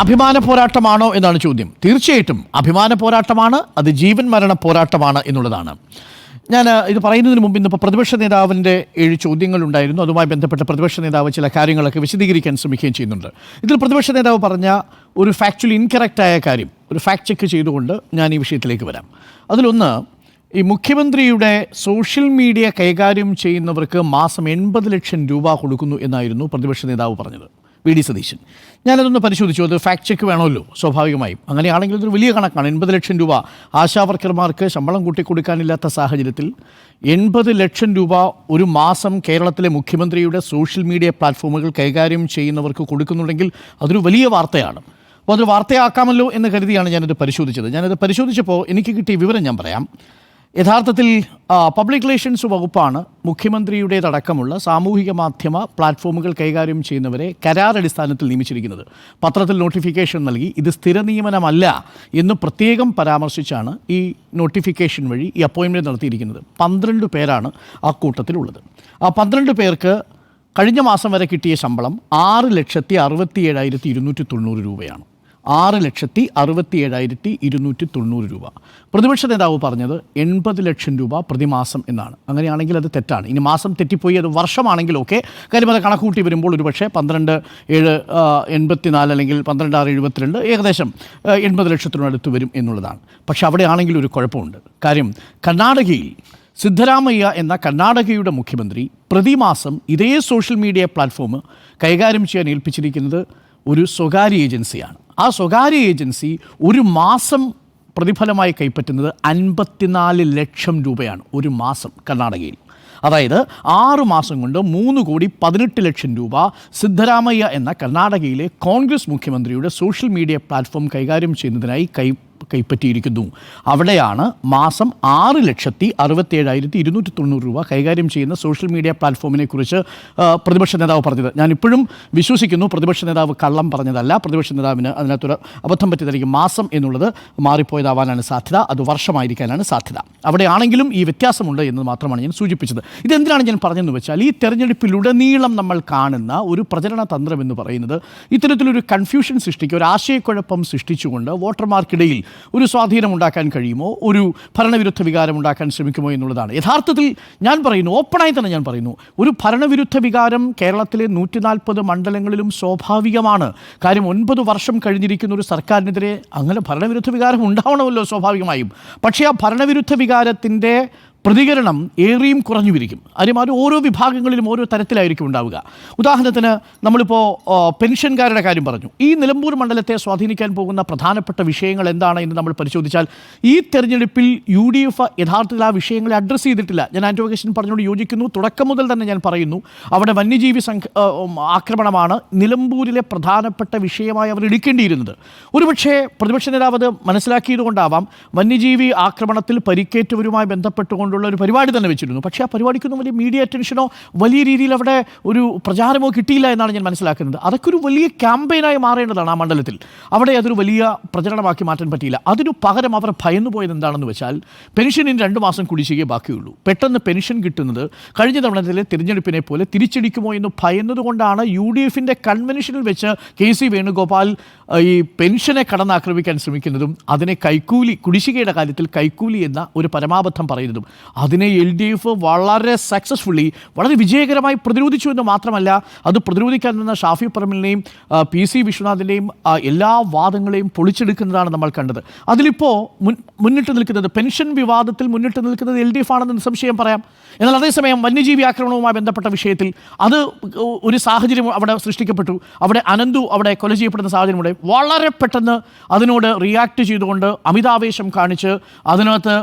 അഭിമാന പോരാട്ടമാണോ എന്നാണ് ചോദ്യം. തീർച്ചയായിട്ടും അഭിമാന പോരാട്ടമാണ്, അത് ജീവൻ മരണ പോരാട്ടമാണ് എന്നുള്ളതാണ്. ഞാൻ ഇത് പറയുന്നതിന് മുമ്പ് ഇന്നിപ്പോൾ പ്രതിപക്ഷ നേതാവിൻ്റെ 7 ചോദ്യങ്ങളുണ്ടായിരുന്നു. അതുമായി ബന്ധപ്പെട്ട പ്രതിപക്ഷ നേതാവ് ചില കാര്യങ്ങളൊക്കെ വിശദീകരിക്കാൻ ശ്രമിക്കുകയും ചെയ്യുന്നുണ്ട്. ഇതിൽ പ്രതിപക്ഷ നേതാവ് പറഞ്ഞ ഒരു ഫാക്ച്വലി ഇൻകറക്റ്റായ കാര്യം ഒരു ഫാക്ട് ചെക്ക് ചെയ്തുകൊണ്ട് ഞാൻ ഈ വിഷയത്തിലേക്ക് വരാം. അതിലൊന്ന്, ഈ മുഖ്യമന്ത്രിയുടെ സോഷ്യൽ മീഡിയ കൈകാര്യം ചെയ്യുന്നവർക്ക് മാസം 80 ലക്ഷം രൂപ കൊടുക്കുന്നു എന്നായിരുന്നു പ്രതിപക്ഷ നേതാവ് പറഞ്ഞത്, വി.ഡി. സതീശൻ. ഞാനതൊന്ന് പരിശോധിച്ചു. അത് ഫാക്ട് ചെക്ക് വേണമല്ലോ സ്വാഭാവികമായും. അങ്ങനെയാണെങ്കിൽ ഇതൊരു വലിയ കണക്കാണ്. 80 ലക്ഷം രൂപ ആശാവർക്കർമാർക്ക് ശമ്പളം കൂട്ടിക്കൊടുക്കാനില്ലാത്ത സാഹചര്യത്തിൽ 80 ലക്ഷം രൂപ ഒരു മാസം കേരളത്തിലെ മുഖ്യമന്ത്രിയുടെ സോഷ്യൽ മീഡിയ പ്ലാറ്റ്ഫോമുകൾ കൈകാര്യം ചെയ്യുന്നവർക്ക് കൊടുക്കുന്നുണ്ടെങ്കിൽ അതൊരു വലിയ വാർത്തയാണ്. അപ്പോൾ അതൊരു വാർത്തയാക്കാമല്ലോ എന്ന് കരുതിയാണ് ഞാനത് പരിശോധിച്ചത്. ഞാനത് പരിശോധിച്ചപ്പോൾ എനിക്ക് കിട്ടിയ വിവരം ഞാൻ പറയാം. യഥാർത്ഥത്തിൽ പബ്ലിക് റിലേഷൻസ് വകുപ്പാണ് മുഖ്യമന്ത്രിയുടേതടക്കമുള്ള സാമൂഹിക മാധ്യമ പ്ലാറ്റ്ഫോമുകൾ കൈകാര്യം ചെയ്യുന്നവരെ കരാറടിസ്ഥാനത്തിൽ നിയമിച്ചിരിക്കുന്നത്. പത്രത്തിൽ നോട്ടിഫിക്കേഷൻ നൽകി ഇത് സ്ഥിര നിയമനമല്ല എന്ന് പ്രത്യേകം പരാമർശിച്ചാണ് ഈ നോട്ടിഫിക്കേഷൻ വഴി ഈ അപ്പോയിൻമെൻറ്റ് നടത്തിയിരിക്കുന്നത്. 12 പേരാണ് ആ കൂട്ടത്തിലുള്ളത്. ആ 12 പേർക്ക് കഴിഞ്ഞ മാസം വരെ കിട്ടിയ ശമ്പളം 6,67,290 രൂപയാണ്. 6,67,290 രൂപ. പ്രതിപക്ഷ നേതാവ് പറഞ്ഞത് 80 ലക്ഷം രൂപ പ്രതിമാസം എന്നാണ്. അങ്ങനെയാണെങ്കിൽ അത് തെറ്റാണ്. ഇനി മാസം തെറ്റിപ്പോയി, അത് വർഷമാണെങ്കിൽ ഓക്കെ. കാര്യം അത് കണക്കൂട്ടി വരുമ്പോൾ ഒരു പക്ഷേ 12,7,84 അല്ലെങ്കിൽ 12,6,72 ഏകദേശം 80 ലക്ഷത്തിനടുത്ത് വരും എന്നുള്ളതാണ്. പക്ഷെ അവിടെ ആണെങ്കിൽ ഒരു കുഴപ്പമുണ്ട്. കാര്യം കർണാടകയിൽ സിദ്ധരാമയ്യ എന്ന കർണാടകയുടെ മുഖ്യമന്ത്രി പ്രതിമാസം ഇതേ സോഷ്യൽ മീഡിയ പ്ലാറ്റ്ഫോം കൈകാര്യം ചെയ്യാൻ ഏൽപ്പിച്ചിരിക്കുന്നത് ഒരു സ്വകാര്യ ഏജൻസിയാണ്. ആ സ്വകാര്യ ഏജൻസി ഒരു മാസം പ്രതിഫലമായി കൈപ്പറ്റുന്നത് 54 ലക്ഷം രൂപയാണ് ഒരു മാസം കർണാടകയിൽ. അതായത് 6 മാസം കൊണ്ട് 3,18 ലക്ഷം രൂപ സിദ്ധരാമയ്യ എന്ന കർണാടകയിലെ കോൺഗ്രസ് മുഖ്യമന്ത്രിയുടെ സോഷ്യൽ മീഡിയ പ്ലാറ്റ്ഫോം കൈകാര്യം ചെയ്യുന്നതിനായി കൈപ്പറ്റിയിരിക്കുന്നു. അവിടെയാണ് മാസം 6,67,290 രൂപ കൈകാര്യം ചെയ്യുന്ന സോഷ്യൽ മീഡിയ പ്ലാറ്റ്ഫോമിനെ കുറിച്ച് പ്രതിപക്ഷ നേതാവ് പറഞ്ഞത്. ഞാനിപ്പോഴും വിശ്വസിക്കുന്നു പ്രതിപക്ഷ നേതാവ് കള്ളം പറഞ്ഞതല്ല. പ്രതിപക്ഷ നേതാവിന് അതിനകത്തൊരു അബദ്ധം പറ്റിയതായിരിക്കും. മാസം എന്നുള്ളത് മാറിപ്പോയതാവാനാണ് സാധ്യത, അത് വർഷമായിരിക്കാനാണ് സാധ്യത. അവിടെയാണെങ്കിലും ഈ വ്യത്യാസമുണ്ട് എന്ന് മാത്രമാണ് ഞാൻ സൂചിപ്പിച്ചത്. ഇതെന്തിനാണ് ഞാൻ പറഞ്ഞതെന്ന് വെച്ചാൽ, ഈ തെരഞ്ഞെടുപ്പിലുടനീളം നമ്മൾ കാണുന്ന ഒരു പ്രചരണ തന്ത്രം എന്ന് പറയുന്നത് ഇത്തരത്തിലൊരു കൺഫ്യൂഷൻ സൃഷ്ടിക്കുക, ഒരു ആശയക്കുഴപ്പം സൃഷ്ടിച്ചുകൊണ്ട് വോട്ടർമാർക്കിടയിൽ ഒരു സ്വാധീനം ഉണ്ടാക്കാൻ കഴിയുമോ, ഒരു ഭരണവിരുദ്ധ വികാരം ഉണ്ടാക്കാൻ ശ്രമിക്കുമോ എന്നുള്ളതാണ്. യഥാർത്ഥത്തിൽ ഞാൻ പറയുന്നു, ഓപ്പണായി തന്നെ ഞാൻ പറയുന്നു, ഒരു ഭരണവിരുദ്ധ വികാരം കേരളത്തിലെ 140 മണ്ഡലങ്ങളിലും സ്വാഭാവികമാണ്. കാര്യം 9 വർഷം കഴിഞ്ഞിരിക്കുന്ന ഒരു സർക്കാരിനെതിരെ അങ്ങനെ ഭരണവിരുദ്ധ വികാരം ഉണ്ടാവണമല്ലോ സ്വാഭാവികമായും. പക്ഷേ ആ ഭരണവിരുദ്ധ വികാരത്തിൻ്റെ പ്രതികരണം ഏറിയും കുറഞ്ഞു വിരിക്കും. അതിമാതിരി ഓരോ വിഭാഗങ്ങളിലും ഓരോ തരത്തിലായിരിക്കും ഉണ്ടാവുക. ഉദാഹരണത്തിന് നമ്മളിപ്പോൾ പെൻഷൻകാരുടെ കാര്യം പറഞ്ഞു. ഈ നിലമ്പൂർ മണ്ഡലത്തെ സ്വാധീനിക്കാൻ പോകുന്ന പ്രധാനപ്പെട്ട വിഷയങ്ങൾ എന്താണ് എന്ന് നമ്മൾ പരിശോധിച്ചാൽ, ഈ തെരഞ്ഞെടുപ്പിൽ UDF യഥാർത്ഥത്തിൽ ആ വിഷയങ്ങളെ അഡ്രസ്സ് ചെയ്തിട്ടില്ല. ഞാൻ ആൻറ്റോഗേഷൻ പറഞ്ഞുകൊണ്ട് യോജിക്കുന്നു. തുടക്കം മുതൽ തന്നെ ഞാൻ പറയുന്നു, അവിടെ വന്യജീവി ആക്രമണമാണ് നിലമ്പൂരിലെ പ്രധാനപ്പെട്ട വിഷയമായി അവർ എടുക്കേണ്ടിയിരുന്നത്. ഒരുപക്ഷേ പ്രതിപക്ഷ നേതാവ് അത് മനസ്സിലാക്കിയതുകൊണ്ടാവാം വന്യജീവി ആക്രമണത്തിൽ പരിക്കേറ്റവരുമായി ബന്ധപ്പെട്ടുകൊണ്ട് ഒരു പരിപാടി തന്നെ വെച്ചിരുന്നു. പക്ഷേ ആ പരിപാടിക്കൊന്നും വലിയ മീഡിയ അറ്റൻഷനോ വലിയ രീതിയിൽ അവിടെ ഒരു പ്രചാരമോ കിട്ടിയില്ല എന്നാണ് ഞാൻ മനസ്സിലാക്കുന്നത്. അതൊക്കെ ഒരു വലിയ ക്യാമ്പയിനായി മാറേണ്ടതാണ് ആ മണ്ഡലത്തിൽ. അവിടെ അതൊരു വലിയ പ്രചരണമാക്കി മാറ്റാൻ പറ്റിയില്ല. അതിനു പകരം അവർ ഭയന്നു പോയത് എന്താണെന്ന് വെച്ചാൽ, പെൻഷനിന് 2 മാസം കുടിശ്ശികയെ ബാക്കിയുള്ളൂ. പെട്ടെന്ന് പെൻഷൻ കിട്ടുന്നത് കഴിഞ്ഞ തവണത്തിലെ തിരഞ്ഞെടുപ്പിനെ പോലെ തിരിച്ചടിക്കുമോ എന്ന് ഭയന്നതുകൊണ്ടാണ് UDFൻ്റെ കൺവെൻഷനിൽ വെച്ച് KC വേണുഗോപാൽ ഈ പെൻഷനെ കടന്നാക്രമിക്കാൻ ശ്രമിക്കുന്നതും അതിനെ കൈക്കൂലി, കുടിശ്ശികയുടെ കാര്യത്തിൽ കൈക്കൂലി എന്ന ഒരു പരമാബദ്ധം പറയുന്നതും. അതിനെ LDF വളരെ സക്സസ്ഫുള്ളി, വളരെ വിജയകരമായി പ്രതിരോധിച്ചു എന്ന് മാത്രമല്ല, അത് പ്രതിരോധിക്കാൻ നിന്ന ഷാഫി പറമ്പിലിനെയും PC വിശ്വനാഥിൻ്റെയും എല്ലാ വാദങ്ങളെയും പൊളിച്ചെടുക്കുന്നതാണ് നമ്മൾ കണ്ടത്. അതിലിപ്പോൾ മുന്നിട്ട് നിൽക്കുന്നത്, പെൻഷൻ വിവാദത്തിൽ മുന്നിട്ട് നിൽക്കുന്നത് LDF ആണെന്ന് നിസ്സംശയം പറയാം. എന്നാൽ അതേസമയം വന്യജീവി ആക്രമണവുമായി ബന്ധപ്പെട്ട വിഷയത്തിൽ അത് ഒരു സാഹചര്യം അവിടെ സൃഷ്ടിക്കപ്പെട്ടു. അവിടെ അനന്തു അവിടെ കൊല ചെയ്യപ്പെടുന്ന സാഹചര്യം വളരെ പെട്ടെന്ന് അതിനോട് റിയാക്ട് ചെയ്തുകൊണ്ട് അമിതാവേശം കാണിച്ച് അതിനകത്ത്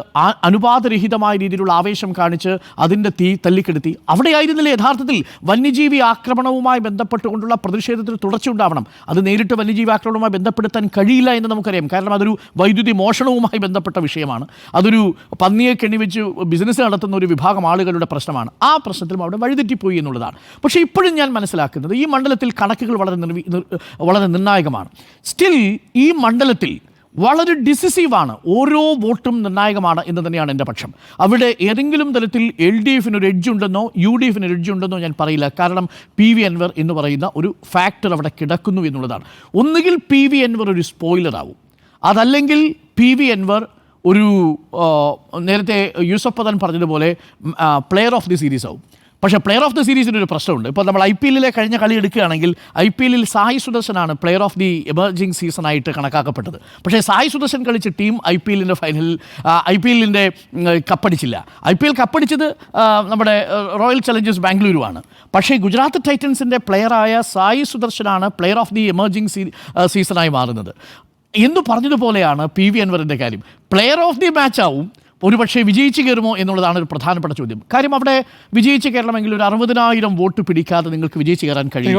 അനുപാതരഹിതമായ രീതിയിലുള്ള ആവേശം കാണിച്ച് അതിൻ്റെ തീ തല്ലിക്കെടുത്തി. അവിടെയായിരുന്നില്ലേ യഥാർത്ഥത്തിൽ വന്യജീവി ആക്രമണവുമായി ബന്ധപ്പെട്ടുകൊണ്ടുള്ള പ്രതിഷേധത്തിന് തുടർച്ചയുണ്ടാവണം. അത് നേരിട്ട് വന്യജീവി ആക്രമണവുമായി ബന്ധപ്പെടുത്താൻ കഴിയില്ല എന്ന് നമുക്കറിയാം. കാരണം അതൊരു വൈദ്യുതി മോഷണവുമായി ബന്ധപ്പെട്ട വിഷയമാണ്. അതൊരു പന്നിയെ കെണിവെച്ച് ബിസിനസ് നടത്തുന്ന ഒരു വിഭാഗം ആളുകളുടെ പ്രശ്നമാണ്. ആ പ്രശ്നത്തിലും അവിടെ വഴിതെറ്റിപ്പോയി എന്നുള്ളതാണ്. പക്ഷേ ഇപ്പോഴും ഞാൻ മനസ്സിലാക്കുന്നത് ഈ മണ്ഡലത്തിൽ കണക്കുകൾ വളരെ നിർണായകമാണ്. സ്റ്റിൽ ഈ മണ്ഡലത്തിൽ വളരെ ഡിസിസീവാണ്. ഓരോ വോട്ടും നിർണായകമാണ് എന്ന് തന്നെയാണ് എൻ്റെ പക്ഷം. അവിടെ ഏതെങ്കിലും തരത്തിൽ LDF ഒരു എഡ്ജ് ഉണ്ടെന്നോ UDF ഒരു എഡ്ജ് ഉണ്ടെന്നോ ഞാൻ പറയില്ല. കാരണം PV അൻവർ എന്ന് പറയുന്ന ഒരു ഫാക്ടർ അവിടെ കിടക്കുന്നു എന്നുള്ളതാണ്. ഒന്നുകിൽ PV അൻവർ ഒരു സ്പോയിലർ ആവും, അതല്ലെങ്കിൽ PV അൻവർ ഒരു നേരത്തെ യൂസഫ് പദൻ പറഞ്ഞതുപോലെ പ്ലെയർ ഓഫ് ദി സീരീസ് ആവും. പക്ഷേ പ്ലെയർ ഓഫ് ദി സീരീസിന് ഒരു പ്രശ്നമുണ്ട്. ഇപ്പോൾ നമ്മൾ IPL കഴിഞ്ഞ കളി എടുക്കുകയാണെങ്കിൽ IPL സായി സുദർശനാണ് പ്ലെയർ ഓഫ് ദി എമർജിംഗ് സീസണായിട്ട് കണക്കാക്കപ്പെട്ടത്. പക്ഷേ സായി സുദർശൻ കളിച്ച ടീം IPL ഫൈനലിൽ കപ്പടിച്ചില്ല. IPL കപ്പടിച്ചത് നമ്മുടെ റോയൽ ചലഞ്ചേഴ്സ് ബാംഗ്ലൂരുമാണ്. പക്ഷേ ഗുജറാത്ത് ടൈറ്റൻസിൻ്റെ പ്ലെയറായ സായി സുദർശനാണ് പ്ലെയർ ഓഫ് ദി എമർജിംഗ് സീസണായി മാറുന്നത്. എന്ന് പറഞ്ഞതുപോലെയാണ് PV അൻവറിൻ്റെ കാര്യം. പ്ലെയർ ഓഫ് ദി മാച്ച് ആവും, ഒരുപക്ഷെ വിജയിച്ച് കയറുമോ എന്നുള്ളതാണ് ഒരു പ്രധാനപ്പെട്ട ചോദ്യം. കാര്യം അവിടെ വിജയിച്ച് കയറണമെങ്കിൽ ഒരു 60,000 വോട്ട് പിടിക്കാതെ നിങ്ങൾക്ക് വിജയിച്ച് കയറാൻ കഴിയും.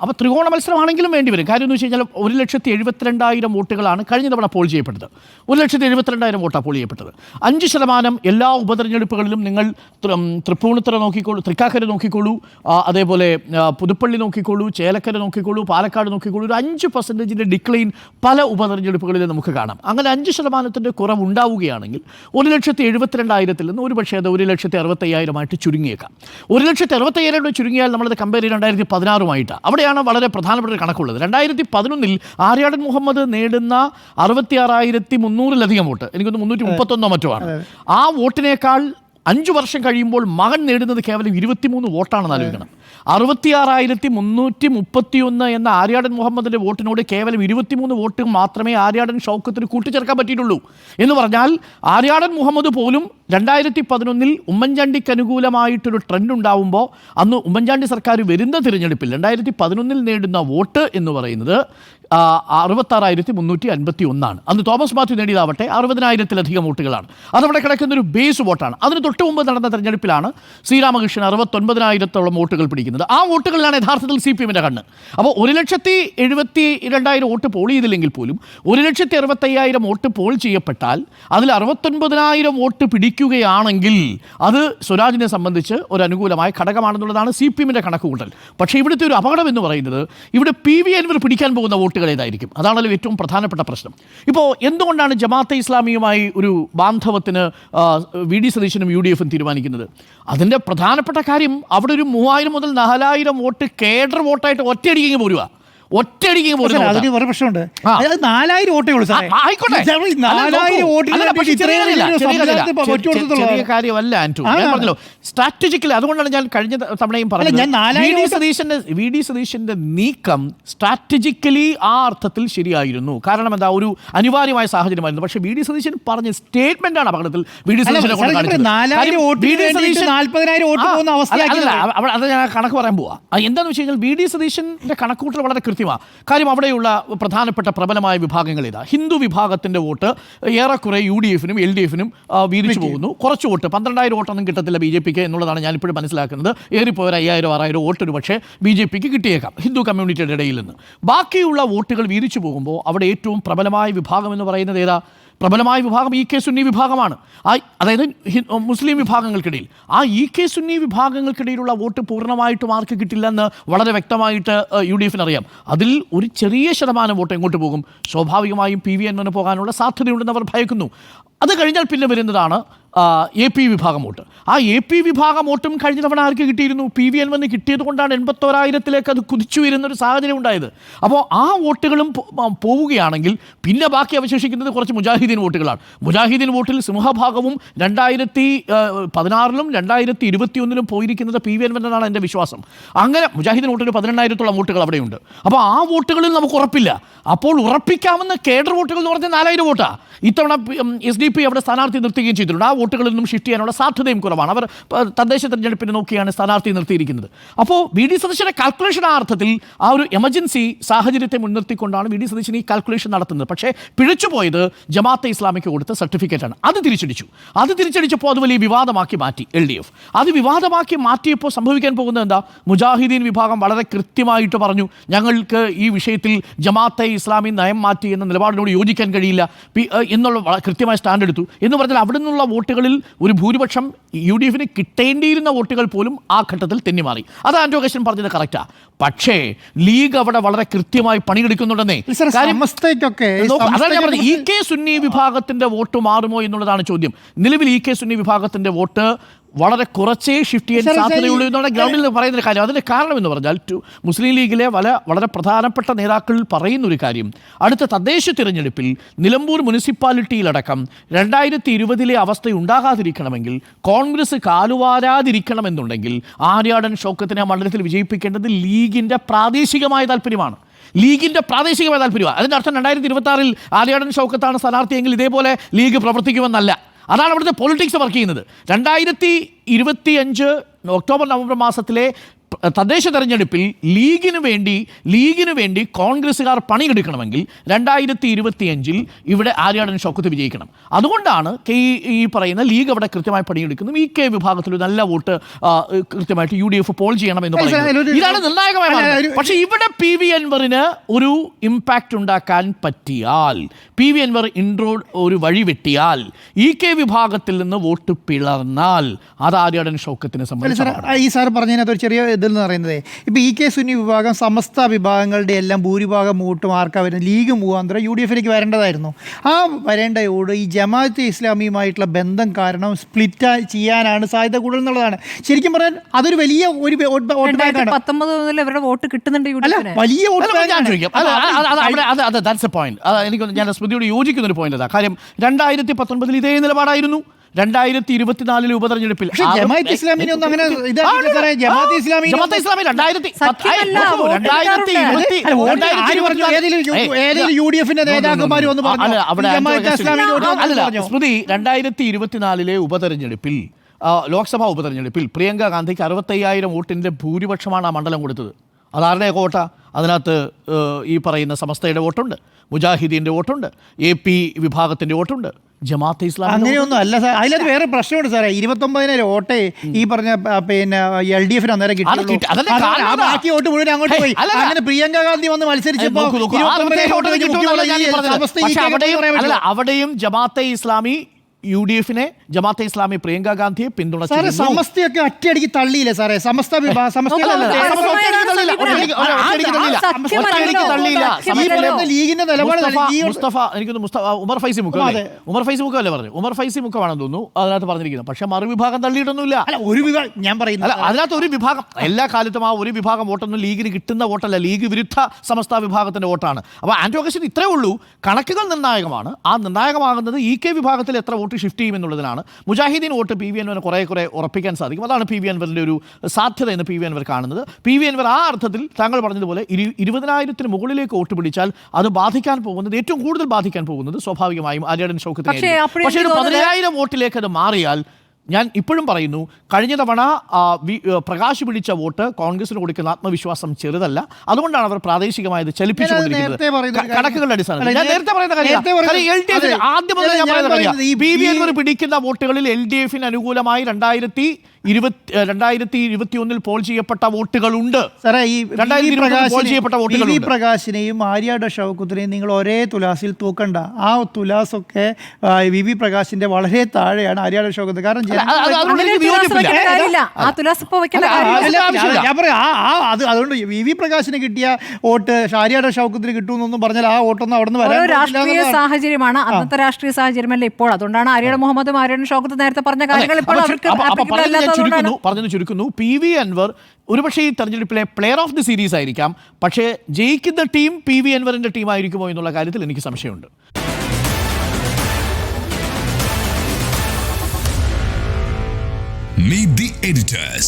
അപ്പോൾ ത്രികോണ മത്സരമാണെങ്കിലും വേണ്ടി വരും. കാര്യം എന്ന് വെച്ച് കഴിഞ്ഞാൽ 1,72,000 വോട്ടുകളാണ് കഴിഞ്ഞ തവണ പോൾ ചെയ്യപ്പെട്ടത്. 1,72,000 വോട്ടാണ് പോൾ ചെയ്യപ്പെട്ടത്. 5% എല്ലാ ഉപതെരഞ്ഞെടുപ്പുകളിലും നിങ്ങൾ തൃപ്പൂണിത്തുറ നോക്കിക്കോളൂ, തൃക്കാക്കര നോക്കിക്കോളൂ, അതേപോലെ പുതുപ്പള്ളി നോക്കിക്കോളൂ, ചേലക്കര നോക്കിക്കോളൂ, പാലക്കാട് നോക്കിക്കോളൂ, ഒരു 5% ഡിക്ലൈൻ പല ഉപതെരഞ്ഞെടുപ്പുകളിലും നമുക്ക് കാണാം. അങ്ങനെ 5% കുറവ് ഉണ്ടാവുകയാണെങ്കിൽ 1,72,000 നിന്ന് ഒരുപക്ഷേ അത് 1,65,000 ചുരുങ്ങിയേക്കാം. 1,65,000 ചുരുങ്ങിയാൽ നമ്മളത് കമ്പയർ ചെയ്ത് 2016 അവിടെയാണ് വളരെ പ്രധാനപ്പെട്ട ഒരു കണക്കുള്ളത്. 2011 ആര്യാടൻ മുഹമ്മദ് നേടുന്ന 66,300 വോട്ട്, എനിക്കൊന്ന് 331 മറ്റോ ആണ്. ആ വോട്ടിനേക്കാൾ 5 വർഷം കഴിയുമ്പോൾ മകൻ നേടുന്നത് കേവലം 23 വോട്ടാണെന്ന് ആലോചിക്കണം. 66,331 എന്ന ആര്യാടൻ മുഹമ്മദിൻ്റെ വോട്ടിനോട് കേവലം 23 വോട്ട് മാത്രമേ ആര്യാടൻ ഷൗക്കത്തിന് കൂട്ടിച്ചേർക്കാൻ പറ്റിയിട്ടുള്ളൂ. എന്ന് പറഞ്ഞാൽ ആര്യാടൻ മുഹമ്മദ് പോലും 2011 ഉമ്മൻചാണ്ടിക്ക് അനുകൂലമായിട്ടൊരു ട്രെൻഡ് ഉണ്ടാവുമ്പോൾ അന്ന് ഉമ്മൻചാണ്ടി സർക്കാർ വരുന്ന തിരഞ്ഞെടുപ്പിൽ 2011 നേടുന്ന വോട്ട് എന്ന് പറയുന്നത് 66,351 അന്ന് തോമസ് മാത്യു നേടിയതാവട്ടെ 60,000-ലധികം വോട്ടുകളാണ്. അതവിടെ കിടക്കുന്നൊരു ബേസ് വോട്ടാണ്. അതിന് തൊട്ട് മുമ്പ് നടന്ന തെരഞ്ഞെടുപ്പിലാണ് ശ്രീരാമകൃഷ്ണൻ 69,000-ഓളം വോട്ടുകൾ പിടിക്കുന്നത്. ആ വോട്ടുകളിലാണ് യഥാർത്ഥത്തിൽ CPM-ൻ്റെ കണ്ണ്. അപ്പോൾ 1,72,000 വോട്ട് പോൾ ചെയ്തില്ലെങ്കിൽ പോലും 1,65,000 വോട്ട് പോൾ ചെയ്യപ്പെട്ടാൽ അതിൽ 69,000 വോട്ട് പിടിക്കുകയാണെങ്കിൽ അത് സ്വരാജിനെ സംബന്ധിച്ച് ഒരു അനുകൂലമായ ഘടകമാണെന്നുള്ളതാണ് CPM-ൻ്റെ കണക്കുകൂട്ടൽ. പക്ഷേ ഇവിടുത്തെ ഒരു അപകടം എന്ന് പറയുന്നത് ഇവിടെ PV അൻവർ പിടിക്കാൻ പോകുന്ന വോട്ടുകൾ ഏതായിരിക്കും? അതാണല്ലോ ഏറ്റവും പ്രധാനപ്പെട്ട പ്രശ്നം. ഇപ്പോൾ എന്തുകൊണ്ടാണ് ജമാഅത്തെ ഇസ്ലാമിയുമായി ഒരു ബാന്ധവത്തിന് VD സതീശനും UDF-ഉം തീരുമാനിക്കുന്നത്? അതിൻ്റെ പ്രധാനപ്പെട്ട കാര്യം അവിടെ ഒരു 3,000 മുതൽ 4,000 വോട്ട് കേഡർ വോട്ടായിട്ട് ഒറ്റയടിക്ക് പോരുക. ഒറ്റയടിക്ക് ഒരു പ്രശ്നമുണ്ട്. 4,000 വോട്ടേ ഉള്ളൂ. ചെറിയ കാര്യമല്ല ആന്റോ, ഞാൻ പറഞ്ഞല്ലോ സ്ട്രാറ്റജിക്കലി. അതുകൊണ്ടാണ് ഞാൻ കഴിഞ്ഞ തവണയും പറഞ്ഞത് VD സതീശന്റെ നീക്കം സ്ട്രാറ്റജിക്കലി ആ അർത്ഥത്തിൽ ശരിയായിരുന്നു. കാരണം എന്താ, ഒരു അനിവാര്യമായ സാഹചര്യമായിരുന്നു. പക്ഷേ VD സതീശൻ പറഞ്ഞ സ്റ്റേറ്റ്മെന്റ് ആണ് അപകടത്തിൽ. VD സതീശനെ അത് ഞാൻ കണക്ക് പറയാൻ പോവാ. എന്താണെന്ന് വെച്ച് കഴിഞ്ഞാൽ VD സതീശന്റെ കണക്കൂട്ടൽ വളരെ കൃത്യമാണ്. കാര്യം അവിടെയുള്ള പ്രധാനപ്പെട്ട പ്രബലമായ വിഭാഗങ്ങൾ ഇതാ. ഹിന്ദു വിഭാഗത്തിൻ്റെ വോട്ട് ഏറെക്കുറെ UDF-നും LDF-നും വീതിച്ചു പോകുന്നു. കുറച്ച് വോട്ട് 12,000 വോട്ടൊന്നും കിട്ടത്തില്ല BJP-ക്ക് എന്നുള്ളതാണ് ഞാനിപ്പോഴും മനസ്സിലാക്കുന്നത്. ഏറിപ്പോയ 5,000-6,000 വോട്ട് ഒരു പക്ഷേ BJP-ക്ക് കിട്ടിയേക്കാം ഹിന്ദു കമ്മ്യൂണിറ്റിയുടെ ഇടയിൽ നിന്ന്. ബാക്കിയുള്ള വോട്ടുകൾ വീതിച്ചു പോകുമ്പോൾ അവിടെ ഏറ്റവും പ്രബലമായ വിഭാഗം എന്ന് പറയുന്നത് ഏതാ? പ്രബലമായ വിഭാഗം EK സുന്നി വിഭാഗമാണ്. അതായത് മുസ്ലിം വിഭാഗങ്ങൾക്കിടയിൽ ആ EK സുന്നി വിഭാഗങ്ങൾക്കിടയിലുള്ള വോട്ട് പൂർണ്ണമായിട്ടും ആർക്ക് കിട്ടില്ലെന്ന് വളരെ വ്യക്തമായിട്ട് UDF-ന് അറിയാം. അതിൽ ഒരു ചെറിയ ശതമാനം വോട്ട് എങ്ങോട്ട് പോകും? സ്വാഭാവികമായും PV അൻവറിന് പോകാനുള്ള സാധ്യതയുണ്ടെന്ന് അവർ ഭയക്കുന്നു. അത് കഴിഞ്ഞാൽ പിന്നെ വരുന്നതാണ് AP വിഭാഗം വോട്ട്. ആ AP വിഭാഗം വോട്ടും കഴിഞ്ഞ തവണ ആർക്ക് കിട്ടിയിരുന്നു? PV അൻവറിന് കിട്ടിയത് കൊണ്ടാണ് 81,000-ലേക്ക് അത് കുതിച്ചു വരുന്നൊരു സാഹചര്യം ഉണ്ടായത്. അപ്പോൾ ആ വോട്ടുകളും പോവുകയാണെങ്കിൽ പിന്നെ ബാക്കി അവശേഷിക്കുന്നത് കുറച്ച് മുജാഹിദീൻ വോട്ടുകളാണ്. മുജാഹിദീൻ വോട്ടിൽ സിംഹഭാഗവും 2016-ലും 2021-ലും പോയിരിക്കുന്നത് PV അൻവറിനാണ് എൻ്റെ വിശ്വാസം. അങ്ങനെ മുജാഹിദീൻ വോട്ടിൽ 18,000-ഓളം വോട്ടുകൾ അവിടെയുണ്ട്. അപ്പോൾ ആ വോട്ടുകളിൽ നമുക്ക് ഉറപ്പില്ല. അപ്പോൾ ഉറപ്പിക്കാവുന്ന കേഡർ വോട്ടുകൾ എന്ന് പറഞ്ഞാൽ 4,000 വോട്ടാണ്. ഇത്തവണ SDP അവിടെ സ്ഥാനാർത്ഥി നിർത്തുകയും ചെയ്തിട്ടുണ്ട്. ആ വോട്ടുകളിൽ നിന്നും ഷിഫ്റ്റ് ചെയ്യാനുള്ള സാധ്യതയും കുറവാണ്. അവർ തദ്ദേശ തെരഞ്ഞെടുപ്പിന് നോക്കിയാണ് സ്ഥാനാർത്ഥി നിർത്തിയിരിക്കുന്നത്. അപ്പോൾ VD സതീശൻ്റെ കാൽക്കുലേഷൻ ആ അർത്ഥത്തിൽ ആ ഒരു എമർജൻസി സാഹചര്യത്തെ മുൻനിർത്തിക്കൊണ്ടാണ് VD സതീശൻ ഈ കാൽക്കുലേഷൻ നടത്തുന്നത്. പക്ഷേ പിഴച്ചുപോയത് ജമാഅത്തെ ഇസ്ലാമിക്ക് കൊടുത്ത സർട്ടിഫിക്കറ്റാണ്. അത് തിരിച്ചടിച്ചപ്പോൾ അത് വലിയ വിവാദമാക്കി മാറ്റി LDF. അത് വിവാദമാക്കി മാറ്റിയപ്പോൾ സംഭവിക്കാൻ പോകുന്നത് എന്താ? മുജാഹിദീൻ വിഭാഗം വളരെ കൃത്യമായിട്ട് പറഞ്ഞു, ഞങ്ങൾക്ക് ഈ വിഷയത്തിൽ ജമാഅത്തെ ഇസ്ലാമി നയം മാറ്റി എന്ന നിലപാടിനോട് യോജിക്കാൻ കഴിയില്ല എന്നുള്ള കൃത്യമായ സ്റ്റാൻഡ് എടുത്തു എന്ന് പറഞ്ഞാൽ അവിടെ നിന്നുള്ള വോട്ടുകളിൽ ഒരു ഭൂരിപക്ഷം UDF കിട്ടേണ്ടിയിരുന്ന വോട്ടുകൾ പോലും ആ ഘട്ടത്തിൽ തെന്നിമാറി. അത് ആന്റോ അഗസ്റ്റിൻ പറഞ്ഞത് കറക്റ്റാ. പക്ഷേ ലീഗ് അവിടെ വളരെ കൃത്യമായി പണിയെടുക്കുന്നുണ്ടെന്നേ. അതാണ് ഞാൻ പറഞ്ഞത്, EK സുന്നി വിഭാഗത്തിന്റെ വോട്ട് മാറുമോ എന്നുള്ളതാണ് ചോദ്യം. നിലവിൽ EK സുന്നി വിഭാഗത്തിന്റെ വോട്ട് വളരെ കുറച്ചേ ഷിഫ്റ്റ് ചെയ്യാൻ സാധ്യതയുള്ളൂ എന്നാണ് ഗ്രൗണ്ടിൽ പറയുന്ന കാര്യം. അതിൻ്റെ കാരണം എന്ന് പറഞ്ഞാൽ മുസ്ലിം ലീഗിലെ വളരെ പ്രധാനപ്പെട്ട നേതാക്കൾ പറയുന്നൊരു കാര്യം, അടുത്ത തദ്ദേശ തിരഞ്ഞെടുപ്പിൽ നിലമ്പൂർ മുനിസിപ്പാലിറ്റിയിലടക്കം 2020 അവസ്ഥ ഉണ്ടാകാതിരിക്കണമെങ്കിൽ, കോൺഗ്രസ് കാലുവാരാതിരിക്കണമെന്നുണ്ടെങ്കിൽ ആര്യാടൻ ഷൗക്കത്തിനെ മണ്ഡലത്തിൽ വിജയിപ്പിക്കേണ്ടത് ലീഗിൻ്റെ പ്രാദേശികമായ താല്പര്യമാണ്. അതിൻ്റെ അർത്ഥം 2026 ആര്യാടൻ ഷൗക്കത്താണ് സ്ഥാനാർത്ഥിയെങ്കിൽ ഇതേപോലെ ലീഗ് പ്രവർത്തിക്കുമെന്നല്ല. അതാണ് അവിടുത്തെ പൊളിറ്റിക്സ് വർക്ക് ചെയ്യുന്നത്. 2025 ഒക്ടോബർ നവംബർ മാസത്തിലെ തദ്ദേശ തെരഞ്ഞെടുപ്പിൽ ലീഗിന് വേണ്ടി കോൺഗ്രസ്സുകാർ പണിയെടുക്കണമെങ്കിൽ 2025 ഇവിടെ ആര്യാടൻ ഷൗക്കത്ത് വിജയിക്കണം. അതുകൊണ്ടാണ് ഈ പറയുന്ന ലീഗ് അവിടെ കൃത്യമായി പണിയെടുക്കുന്നു. EK വിഭാഗത്തിൽ നല്ല വോട്ട് കൃത്യമായിട്ട് UDF പോൾ ചെയ്യണമെന്ന് പറയുന്നത് ഇതാണ് നിർണായകമായ. പക്ഷേ ഇവിടെ PV അൻവറിന് ഒരു ഇമ്പാക്റ്റ് ഉണ്ടാക്കാൻ പറ്റിയാൽ, PV അൻവർ ഒരു വഴി വെട്ടിയാൽ, EK വിഭാഗത്തിൽ നിന്ന് വോട്ട് പിളർന്നാൽ അത് ആര്യാടൻ ഷൗക്കത്തിനെ സംബന്ധിച്ച് ഈ സാർ പറഞ്ഞതിനകത്ത് ഒരു ചെറിയ ഇതിൽ പറയുന്നത്, ഇപ്പൊ EK സുന്നി വിഭാഗം സമസ്ത വിഭാഗങ്ങളുടെ എല്ലാം ഭൂരിഭാഗം വോട്ടും ആർക്കാ വരുന്നത് ലീഗ് മുഖാന്തരം UDF വരേണ്ടതായിരുന്നു. ആ വരേണ്ടയോട് ഈ ജമാഅത്തെ ഇസ്ലാമിയുമായിട്ടുള്ള ബന്ധം കാരണം സ്പ്ലിറ്റ് ചെയ്യാനാണ് സാധ്യത കൂടുതൽ എന്നുള്ളതാണ്. ശരിക്കും പറഞ്ഞാൽ അതൊരു വലിയ ഒരു വോട്ട് ബാങ്കാണ്. 19 മുതൽ ഇവരുടെ വോട്ട് കിട്ടുന്നുണ്ട്, വലിയ വോട്ട് എനിക്ക് ഞാൻ സ്മൃതിയോട് യോജിക്കുന്ന ഒരു പോയിന്റ്. കാര്യം 2019 ഇതേ നിലപാടായിരുന്നു. 2024 ഉപതെരഞ്ഞെടുപ്പിൽ ജമാഅത്ത് ഇസ്ലാമിനെ ഒന്നും അങ്ങനെ സ്മൃതി 2024 ഉപതെരഞ്ഞെടുപ്പിൽ, ലോക്സഭാ ഉപതെരഞ്ഞെടുപ്പിൽ പ്രിയങ്ക ഗാന്ധിക്ക് 65,000 വോട്ടിന്റെ ഭൂരിപക്ഷമാണ് ആ മണ്ഡലം കൊടുത്തത്. അതാരുടെ കോട്ട? അതിനകത്ത് ഈ പറയുന്ന സമസ്തയുടെ വോട്ടുണ്ട്, മുജാഹിദീൻ്റെ വോട്ടുണ്ട്, AP വിഭാഗത്തിന്റെ വോട്ടുണ്ട്, ജമാഅത്തെ ഇസ്ലാമി. അങ്ങനെയൊന്നും അല്ല സാർ. അതിലത് വേറെ പ്രശ്നമുണ്ട് സാറേ. 29,000 വോട്ടേ ഈ പറഞ്ഞ പിന്നെ LDF അന്നേരം കിട്ടി. ബാക്കി വോട്ട് മുഴുവൻ അങ്ങോട്ട് പോയി. അങ്ങനെ പ്രിയങ്ക ഗാന്ധി വന്ന് മത്സരിച്ചപ്പോൾ അവിടെയും ജമാഅത്തെ ഇസ്ലാമി ജമാഅത്തെ ഇസ്ലാമി പ്രിയങ്ക ഗാന്ധിയെ പിന്തുണച്ചു. സമസ്തയൊക്കെ ഒറ്റയടിക്ക് തള്ളിയില്ലേ സാറേ? ലീഗിന്റെ നിലപാട് ഉമർ ഫൈസി മുക്കല്ലേ പറഞ്ഞു? ഉമർ ഫൈസി മുക്കമാണെന്ന് തോന്നുന്നു അതിനകത്ത് പറഞ്ഞിരിക്കുന്നത്. പക്ഷെ മറുവിഭാഗം തള്ളിയിട്ടൊന്നുമില്ല. ഒരു വിഭാഗം ഞാൻ പറയുന്നത് അതിനകത്ത് ഒരു വിഭാഗം, എല്ലാ കാലത്തും ആ ഒരു വിഭാഗം വോട്ടൊന്നും ലീഗിന് കിട്ടുന്ന വോട്ടല്ല, ലീഗ് വിരുദ്ധ സമസ്ത വിഭാഗത്തിന്റെ വോട്ടാണ്. അപ്പോൾ ആന്റോ അഗസ്റ്റിൻ ഇത്രേ ഉള്ളൂ, കണക്കുകൾ നിർണായകമാണ്. ആ നിർണായകമാകുന്നത് EK വിഭാഗത്തിൽ എത്ര വോട്ട് ഷിഫ്റ്റ് ചെയ്യുമെന്നുള്ളതിനാണ്. മുജാഹിദീൻ വോട്ട് PV അൻവറിന് കുറേ ഉറപ്പിക്കാൻ സാധിക്കും. അതാണ് PV അൻവറിൻ്റെ ഒരു സാധ്യത എന്ന് PV അൻവർ കാണുന്നത്. PV അൻവർ ആ അർത്ഥത്തിൽ താങ്കൾ പറഞ്ഞതുപോലെ 20,000 മുകളിലേക്ക് വോട്ട് പിടിച്ചാൽ അത് ഏറ്റവും കൂടുതൽ ബാധിക്കാൻ പോകുന്നത് സ്വാഭാവികമായും ആര്യാടൻ ഷൗക്കത്തിനെ. പക്ഷേ ഒരു 15,000 വോട്ടിലേക്ക് അത് മാറിയാൽ, ഞാൻ ഇപ്പോഴും പറയുന്നു, കഴിഞ്ഞ തവണ പ്രകാശ് പിടിച്ച വോട്ട് കോൺഗ്രസിന് കൊടുക്കുന്ന ആത്മവിശ്വാസം ചെറുതല്ല. അതുകൊണ്ടാണ് അവർ പ്രാദേശികമായത് ചലിപ്പിച്ചുകൊണ്ടിരിക്കുന്നത്. കണക്കുകളുടെ അടിസ്ഥാനത്തിൽ ഞാൻ നേരത്തെ പറയുന്ന കാര്യം, ആദ്യം മുതൽ ഞാൻ പറയുന്ന കാര്യം, PV അൻവർ പിടിക്കുന്ന വോട്ടുകളിൽ LDF അനുകൂലമായി 2021 പോൾ ചെയ്യപ്പെട്ട വോട്ടുകളുണ്ട്. പ്രകാശിനെയും ആര്യാടൻ ഷൗക്കത്തിനെയും നിങ്ങൾ ഒരേ തുലാസിൽ തൂക്കണ്ട. ആ തുലാസൊക്കെ VV പ്രകാശിന്റെ വളരെ താഴെയാണ് ആര്യാടൻ ഷൗക്കത്ത്. കാരണം അതുകൊണ്ട് VV പ്രകാശിന് കിട്ടിയ വോട്ട് ആര്യാടൻ ഷൗക്കത്തിന് കിട്ടുമെന്നൊന്നും പറഞ്ഞാൽ ആ വോട്ടൊന്നും അവിടെ നിന്ന് രാഷ്ട്രീയ സാഹചര്യമാണ്, അന്നത്തെ രാഷ്ട്രീയ സാഹചര്യമല്ല ഇപ്പോൾ. അതുകൊണ്ടാണ് ആര്യാടൻ മുഹമ്മദും ആര്യാടൻ ഷൗക്കത്ത് നേരത്തെ പറഞ്ഞ കാര്യങ്ങൾ ഇപ്പോൾ പറഞ്ഞു ചുരുക്കുന്നു. PV അൻവർ ഒരുപക്ഷെ ഈ തെരഞ്ഞെടുപ്പിലെ പ്ലെയർ ഓഫ് ദി സീരീസ് ആയിരിക്കാം. പക്ഷേ ജയിക്കുന്ന ടീം PV അൻവറിന്റെ ടീം ആയിരിക്കുമോ എന്നുള്ള കാര്യത്തിൽ എനിക്ക് സംശയമുണ്ട്. Meet the editors.